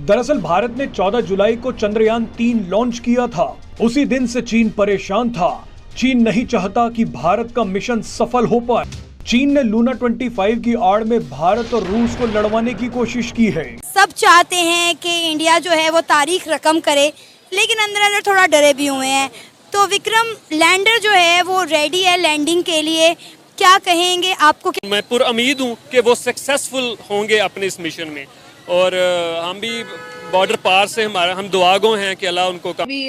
दरअसल भारत ने 14 जुलाई को चंद्रयान 3 लॉन्च किया था। उसी दिन से चीन परेशान था। चीन नहीं चाहता कि भारत का मिशन सफल हो पाए। चीन ने लूना 25 की आड़ में भारत और रूस को लड़वाने की कोशिश की है। सब चाहते हैं कि इंडिया जो है वो तारीख रकम करे, लेकिन अंदर अंदर थोड़ा डरे भी हुए हैं। तो विक्रम लैंडर जो है वो रेडी है लैंडिंग के लिए, क्या कहेंगे आपको? मैं पूरा उम्मीद हूँ कि वो सक्सेसफुल होंगे अपने इस मिशन में, और हम भी बॉर्डर पार से हम दुआगो हैं कि अल्लाह उनको भी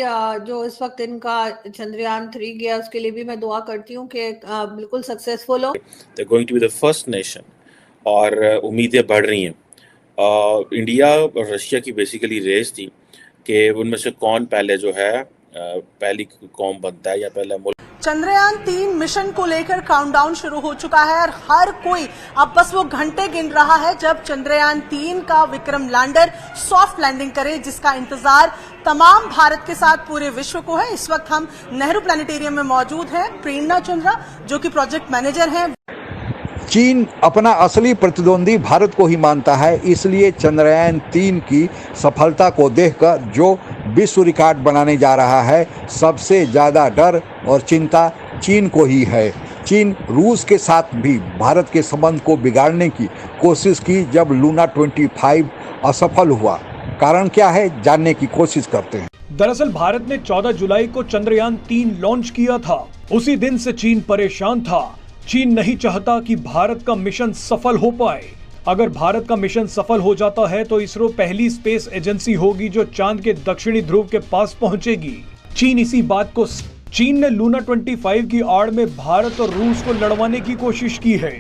जो इस वक्त इनका चंद्रयान 3 गया उसके लिए भी मैं दुआ करती हूँ कि बिल्कुल सक्सेसफुल हो। They're going to be the first nation और उम्मीदें बढ़ रही हैं। इंडिया और रशिया की बेसिकली रेस थी कि उनमें से कौन पहले जो है पहली कौम बनता है या पहला मुल्क। चंद्रयान 3 मिशन को लेकर काउंटडाउन शुरू हो चुका है और हर कोई अब बस वो घंटे गिन रहा है जब चंद्रयान 3 का विक्रम लैंडर सॉफ्ट लैंडिंग करे, जिसका इंतजार तमाम भारत के साथ पूरे विश्व को है। इस वक्त हम नेहरू प्लानिटेरियम में मौजूद हैं। प्रेरणा चंद्रा जो कि प्रोजेक्ट मैनेजर हैं। चीन अपना असली प्रतिद्वंदी भारत को ही मानता है, इसलिए चंद्रयान 3 की सफलता को देखकर जो विश्व रिकॉर्ड बनाने जा रहा है, सबसे ज़्यादा डर और चिंता चीन को ही है। चीन रूस के साथ भी भारत के संबंध को बिगाड़ने की कोशिश की जब लूना 25 असफल हुआ। कारण क्या है, जानने की कोशिश करते हैं। दरअसल भारत ने 14 जुलाई को चंद्रयान 3 लॉन्च किया था। उसी दिन से चीन परेशान था। चीन नहीं चाहता कि भारत का मिशन सफल हो पाए। अगर भारत का मिशन सफल हो जाता है तो इसरो पहली स्पेस एजेंसी होगी जो चांद के दक्षिणी ध्रुव के पास पहुंचेगी। चीन ने लूना 25 की आड़ में भारत और रूस को लड़वाने की कोशिश की है।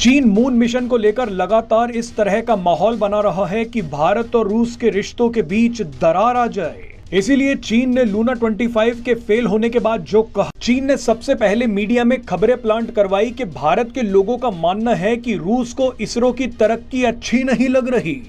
चीन मून मिशन को लेकर लगातार इस तरह का माहौल बना रहा है कि भारत और रूस के रिश्तों के बीच दरार आ जाए। इसीलिए चीन ने लूना 25 के फेल होने के बाद जो कहा, चीन ने सबसे पहले मीडिया में खबरें प्लांट करवाई कि भारत के लोगों का मानना है कि रूस को इसरो की तरक्की अच्छी नहीं लग रही।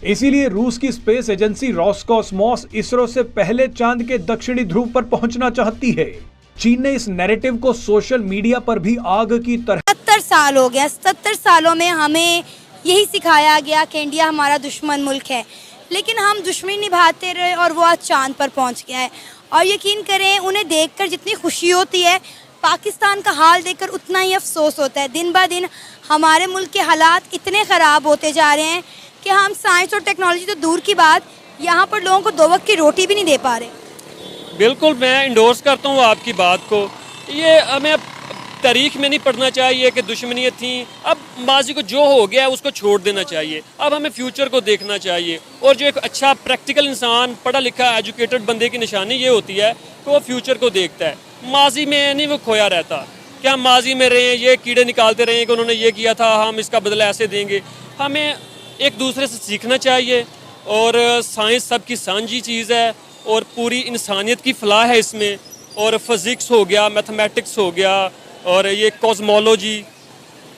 इसीलिए रूस की स्पेस एजेंसी रोसकॉसमॉस इसरो से पहले चांद के दक्षिणी ध्रुव पर पहुंचना चाहती है। चीन ने इस नैरेटिव को सोशल मीडिया पर भी आग की तरह 70 साल हो गया। 70 सालों में हमें यही सिखाया गया कि इंडिया हमारा दुश्मन मुल्क है, लेकिन हम दुश्मनी निभाते रहे और वो आज चांद पर पहुंच गया है। और यकीन करें, उन्हें देखकर जितनी खुशी होती है, पाकिस्तान का हाल देखकर उतना ही अफसोस होता है। दिन ब दिन हमारे मुल्क के हालात इतने ख़राब होते जा रहे हैं कि हम साइंस और टेक्नोलॉजी तो दूर की बात, यहाँ पर लोगों को 2 वक्त की रोटी भी नहीं दे पा रहे। बिल्कुल मैं इंडोर्स करता हूँ आपकी बात को। ये हमें अब तारीख में नहीं पढ़ना चाहिए कि दुश्मनियाँ थी। अब माजी को जो हो गया है उसको छोड़ देना चाहिए। अब हमें फ्यूचर को देखना चाहिए, और जो एक अच्छा प्रैक्टिकल इंसान, पढ़ा लिखा एजुकेटेड बंदे की निशानी ये होती है कि वो फ्यूचर को देखता है। माजी में नहीं वो खोया रहता कि हम माजी में रहे, ये कीड़े निकालते रहे कि उन्होंने ये किया था, हम इसका बदला ऐसे देंगे। हमें एक दूसरे से सीखना चाहिए, और साइंस सबकी साझी चीज़ है और पूरी इंसानियत की फलाह है इसमें। और फिज़िक्स हो गया, मैथमेटिक्स हो गया, और ये कॉस्मोलॉजी,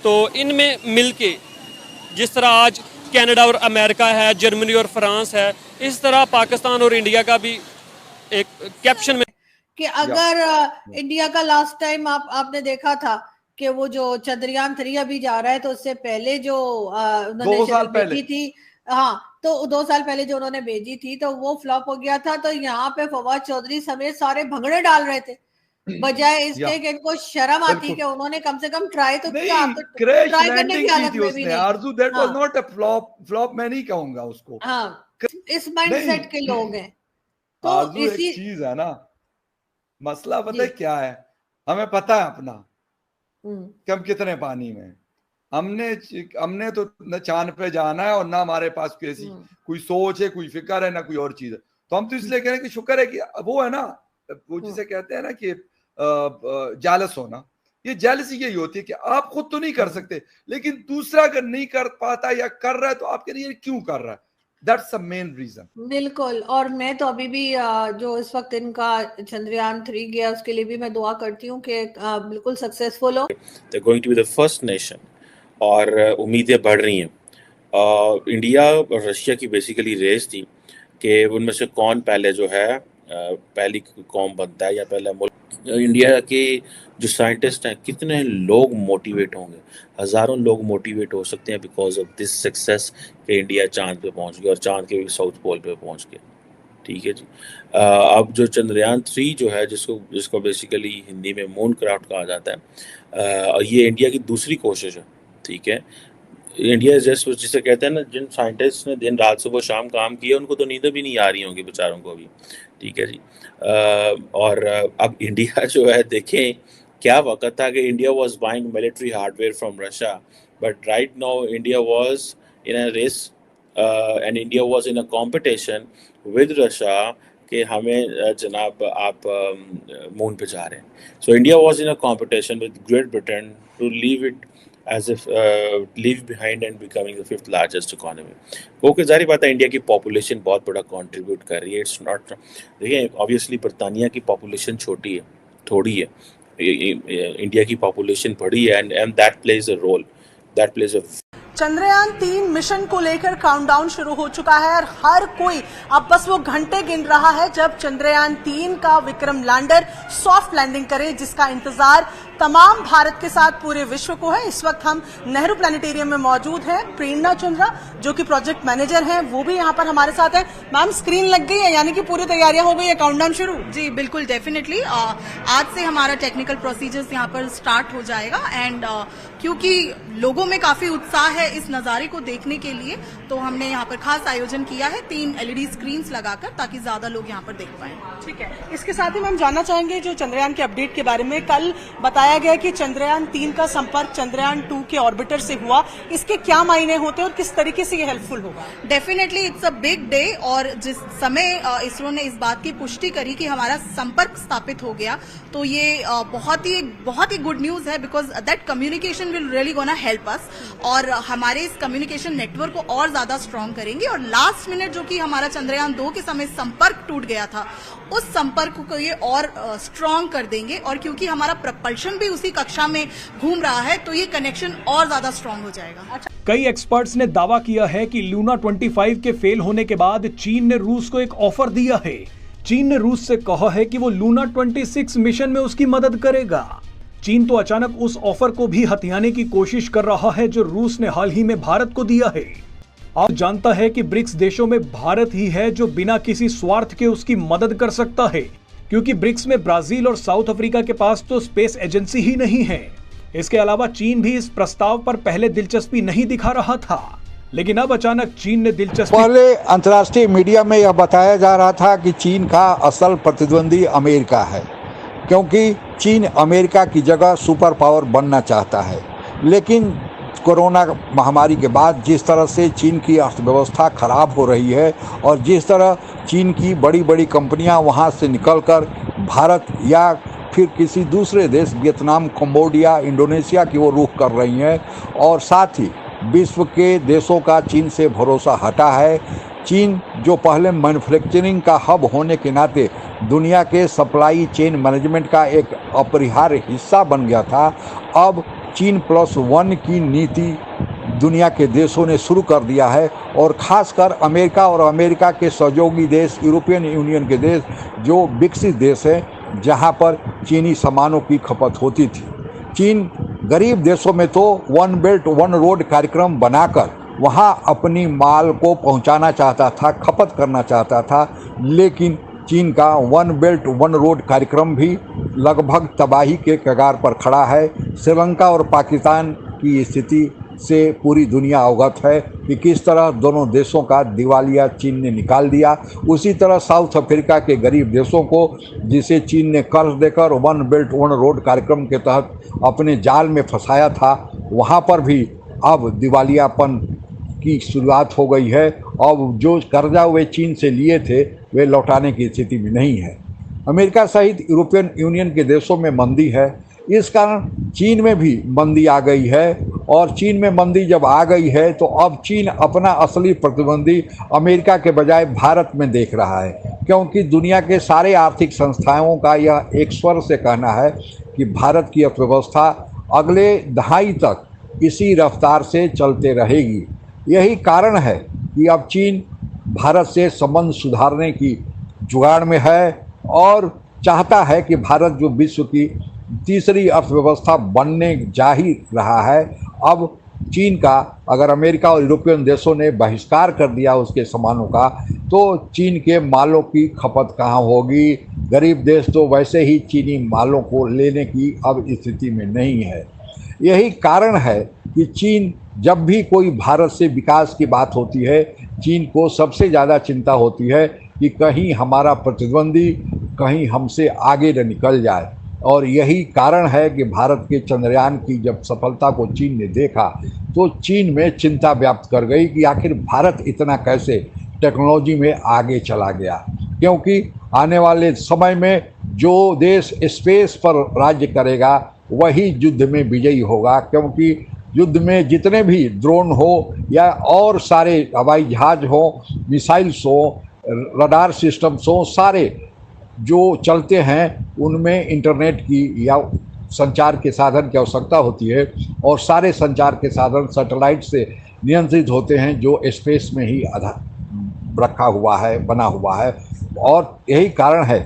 तो इनमें मिलके जिस तरह आज कनाडा और अमेरिका है, जर्मनी और फ्रांस है, इस तरह पाकिस्तान और इंडिया का भी एक कैप्शन में कि अगर इंडिया का लास्ट टाइम आपने देखा था कि वो जो चंद्रयान 3 अभी जा रहा है, तो उससे पहले जो उन्होंने भेजी थी, हाँ, तो 2 साल पहले जो उन्होंने भेजी थी तो वो फ्लॉप हो गया था। तो यहाँ पे फवाद चौधरी समेत सारे भंगड़े डाल रहे थे, बजाय इसके कि इनको शर्म आती कि उन्होंने कम से कम ट्राई तो किया। ट्राई करने की हालत में भी नहीं। आरजू, that was not a flop मैं नहीं कहूंगा उसको। हाँ, इस माइंडसेट के लोग हैं। तो आरजू एक चीज है ना, मसला पता है क्या है, हमें पता है अपना कि हम कितने पानी में। हमने तो न चांद पे जाना है और ना हमारे पास कोई सोच है, कोई फिक्र है, ना कोई और चीज है। तो हम तो इसलिए कह रहे हैं कि शुक्र है कि वो है ना, वो जिसे कहते हैं ना कि जेलस होना। ये जेलसी यही होती है कि आप खुद तो नहीं कर सकते, लेकिन दूसरा अगर नहीं कर पाता या कर रहा है तो आपके लिए क्यों कर रहा है। That's the main reason. बिल्कुल। और मैं तो अभी भी जो इस वक्त इनका चंद्रयान 3 गया उसके लिए भी मैं दुआ करती हूँ कि बिल्कुल सक्सेसफुल हो। They're going to be the first nation और उम्मीदें बढ़ रही हैं। इंडिया और रशिया की बेसिकली रेस थी कि उनमें से कौन पहले जो है पहली कौम बनता है या पहला मुल्क इंडिया के जो साइंटिस्ट हैं कितने लोग मोटिवेट होंगे, हज़ारों लोग मोटिवेट हो सकते हैं बिकॉज ऑफ दिस सक्सेस कि इंडिया चांद पे पहुंच गया और चांद के भी साउथ पोल पे पहुंच गया। ठीक है जी। अब जो चंद्रयान 3 जो है जिसको बेसिकली हिंदी में मून क्राफ्ट कहा जाता है, ये इंडिया की दूसरी कोशिश है। ठीक है, इंडिया जस्ट जिसे कहते हैं ना, जिन साइंटिस्ट ने दिन रात सुबह शाम काम किया उनको तो नींद भी नहीं आ रही होंगी बेचारों को भी। ठीक है जी। और अब इंडिया जो है, देखें क्या वक्त था कि India was buying military hardware from Russia, but right now India was in a race and India was in a competition with Russia कि हमें जनाब आप मून पे जा रहे हैं। So India was in a competition with great Britain to leave it as if leave behind and becoming the 5th largest economy। Okay, जाहिर बात है इंडिया की पॉपुलेशन बहुत बड़ा कंट्रीब्यूट कर रही है। इट्स नॉट, देखिए ऑब्वियसली बरतानिया की पॉपुलेशन छोटी है, थोड़ी है, इंडिया की पॉपुलेशन बड़ी है and that plays a role, that plays a. Chandrayaan 3 mission को लेकर काउंटडाउन शुरू हो चुका है और हर कोई अब बस वो घंटे गिन रहा है जब चंद्रयान 3 का विक्रम लैंडर सॉफ्ट लैंडिंग करे, जिसका इंतजार तमाम भारत के साथ पूरे विश्व को है। इस वक्त हम नेहरू प्लानिटेरियम में मौजूद हैं। प्रेरणा चंद्रा जो कि प्रोजेक्ट मैनेजर हैं, वो भी यहाँ पर हमारे साथ हैं। मैम, स्क्रीन लग गई है, यानी कि पूरी तैयारियां हो गई है, काउंटडाउन शुरू? जी बिल्कुल, डेफिनेटली आज से हमारा टेक्निकल प्रोसीजर्स यहाँ पर स्टार्ट हो जाएगा एंड क्योंकि लोगों में काफी उत्साह है इस नजारे को देखने के लिए, तो हमने यहाँ पर खास आयोजन किया है 3 LED स्क्रीन्स लगाकर, ताकि ज्यादा लोग यहाँ पर देख पाएं। ठीक है, इसके साथ ही हम जानना चाहेंगे जो चंद्रयान के अपडेट के बारे में। कल बताया गया कि चंद्रयान 3 का संपर्क चंद्रयान 2 के ऑर्बिटर से हुआ, इसके क्या मायने होते हैं और किस तरीके से ये हेल्पफुल होगा? Definitely it's a big day, और जिस समय इसरो ने इस बात की पुष्टि करी कि हमारा संपर्क स्थापित हो गया, तो ये बहुत ही गुड न्यूज है, because that communication will really gonna help us, और हमारे इस कम्युनिकेशन नेटवर्क को और ज्यादा स्ट्रांग करेंगे। और लास्ट मिनट जो कि हमारा चंद्रयान 2 के समय संपर्क टूट गया था, उस संपर्क को ये और स्ट्रांग कर देंगे, और क्योंकि हमारा प्रपल्शन भी उसी कक्षा में घूम रहा है, तो ये कनेक्शन और ज्यादा स्ट्रांग हो जाएगा। कई एक्सपर्ट्स ने दावा किया है कि लूना 25 के फेल होने के बाद चीन ने रूस को एक ऑफर दिया है। चीन ने रूस से कहा है कि वो लूना 26 मिशन में उसकी मदद करेगा। चीन तो अचानक उस ऑफर को भी हथियाने की कोशिश कर रहा है जो रूस ने हाल ही में भारत को दिया है। आप जानता है कि ब्रिक्स देशों में भारत ही है जो बिना किसी स्वार्थ के उसकी मदद कर सकता है, क्योंकि ब्रिक्स में ब्राजील और साउथ अफ्रीका के पास तो स्पेस एजेंसी ही नहीं है। इसके अलावा चीन भी इस प्रस्ताव पर पहले दिलचस्पी नहीं दिखा रहा था, लेकिन अब अचानक चीन ने दिलचस्पी। पहले अंतर्राष्ट्रीय मीडिया में यह बताया जा रहा था कि चीन का असल प्रतिद्वंदी अमेरिका है, क्योंकि चीन अमेरिका की जगह सुपर पावर बनना चाहता है। लेकिन कोरोना महामारी के बाद जिस तरह से चीन की अर्थव्यवस्था खराब हो रही है और जिस तरह चीन की बड़ी बड़ी कंपनियां वहां से निकलकर भारत या फिर किसी दूसरे देश, वियतनाम, कंबोडिया, इंडोनेशिया की ओर रुख कर रही हैं, और साथ ही विश्व के देशों का चीन से भरोसा हटा है। चीन जो पहले मैन्युफैक्चरिंग का हब होने के नाते दुनिया के सप्लाई चेन मैनेजमेंट का एक अपरिहार्य हिस्सा बन गया था, अब चीन +1 की नीति दुनिया के देशों ने शुरू कर दिया है, और ख़ासकर अमेरिका और अमेरिका के सहयोगी देश, यूरोपियन यूनियन के देश जो विकसित देश हैं, जहां पर चीनी सामानों की खपत होती थी। चीन गरीब देशों में तो वन बेल्ट वन रोड कार्यक्रम बनाकर वहां अपनी माल को पहुंचाना चाहता था, खपत करना चाहता था, लेकिन चीन का वन बेल्ट वन रोड कार्यक्रम भी लगभग तबाही के कगार पर खड़ा है। श्रीलंका और पाकिस्तान की स्थिति से पूरी दुनिया अवगत है कि किस तरह दोनों देशों का दिवालिया चीन ने निकाल दिया। उसी तरह साउथ अफ्रीका के गरीब देशों को, जिसे चीन ने कर्ज देकर वन बेल्ट वन रोड कार्यक्रम के तहत अपने जाल में फंसाया था, वहाँ पर भी अब दिवालियापन की शुरुआत हो गई है। अब जो कर्जा वे चीन से लिए थे वे लौटाने की स्थिति में नहीं है। अमेरिका सहित यूरोपियन यूनियन के देशों में मंदी है, इस कारण चीन में भी मंदी आ गई है, और चीन में मंदी जब आ गई है तो अब चीन अपना असली प्रतिद्वंदी अमेरिका के बजाय भारत में देख रहा है, क्योंकि दुनिया के सारे आर्थिक संस्थाओं का यह एक स्वर से कहना है कि भारत की अर्थव्यवस्था अगले दहाई तक इसी रफ्तार से चलते रहेगी। यही कारण है कि अब चीन भारत से संबंध सुधारने की जुगाड़ में है, और चाहता है कि भारत जो विश्व की तीसरी अर्थव्यवस्था बनने जा ही रहा है, अब चीन का अगर अमेरिका और यूरोपियन देशों ने बहिष्कार कर दिया उसके सामानों का, तो चीन के मालों की खपत कहाँ होगी। गरीब देश तो वैसे ही चीनी मालों को लेने की अब स्थिति में नहीं है। यही कारण है कि चीन जब भी कोई भारत से विकास की बात होती है, चीन को सबसे ज़्यादा चिंता होती है कि कहीं हमारा प्रतिद्वंदी कहीं हमसे आगे न निकल जाए। और यही कारण है कि भारत के चंद्रयान की जब सफलता को चीन ने देखा तो चीन में चिंता व्याप्त कर गई कि आखिर भारत इतना कैसे टेक्नोलॉजी में आगे चला गया, क्योंकि आने वाले समय में जो देश स्पेस पर राज्य करेगा वही युद्ध में विजयी होगा। क्योंकि युद्ध में जितने भी ड्रोन हो या और सारे हवाई जहाज हो, मिसाइल्स हो, रडार सिस्टम्स हो, सारे जो चलते हैं उनमें इंटरनेट की या संचार के साधन की आवश्यकता होती है, और सारे संचार के साधन सैटेलाइट से नियंत्रित होते हैं जो स्पेस में ही रखा हुआ है, बना हुआ है। और यही कारण है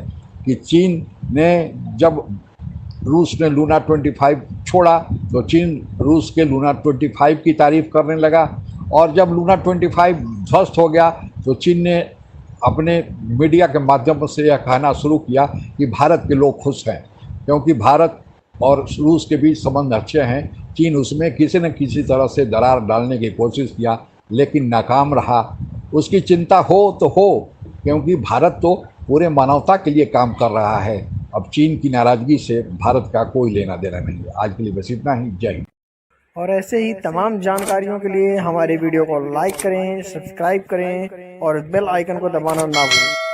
कि चीन ने जब रूस ने लूना 25 छोड़ा तो चीन रूस के लूना 25 की तारीफ करने लगा, और जब लूना 25 ध्वस्त हो गया तो चीन ने अपने मीडिया के माध्यम से यह कहना शुरू किया कि भारत के लोग खुश हैं, क्योंकि भारत और रूस के बीच संबंध अच्छे हैं। चीन उसमें किसी न किसी तरह से दरार डालने की कोशिश किया लेकिन नाकाम रहा। उसकी चिंता हो तो हो, क्योंकि भारत तो पूरे मानवता के लिए काम कर रहा है। अब चीन की नाराज़गी से भारत का कोई लेना देना नहीं है। आज के लिए बस इतना ही। जय हिंद। और ऐसे ही तमाम जानकारियों के लिए हमारे वीडियो को लाइक करें, सब्सक्राइब करें और बेल आइकन को दबाना ना भूलें।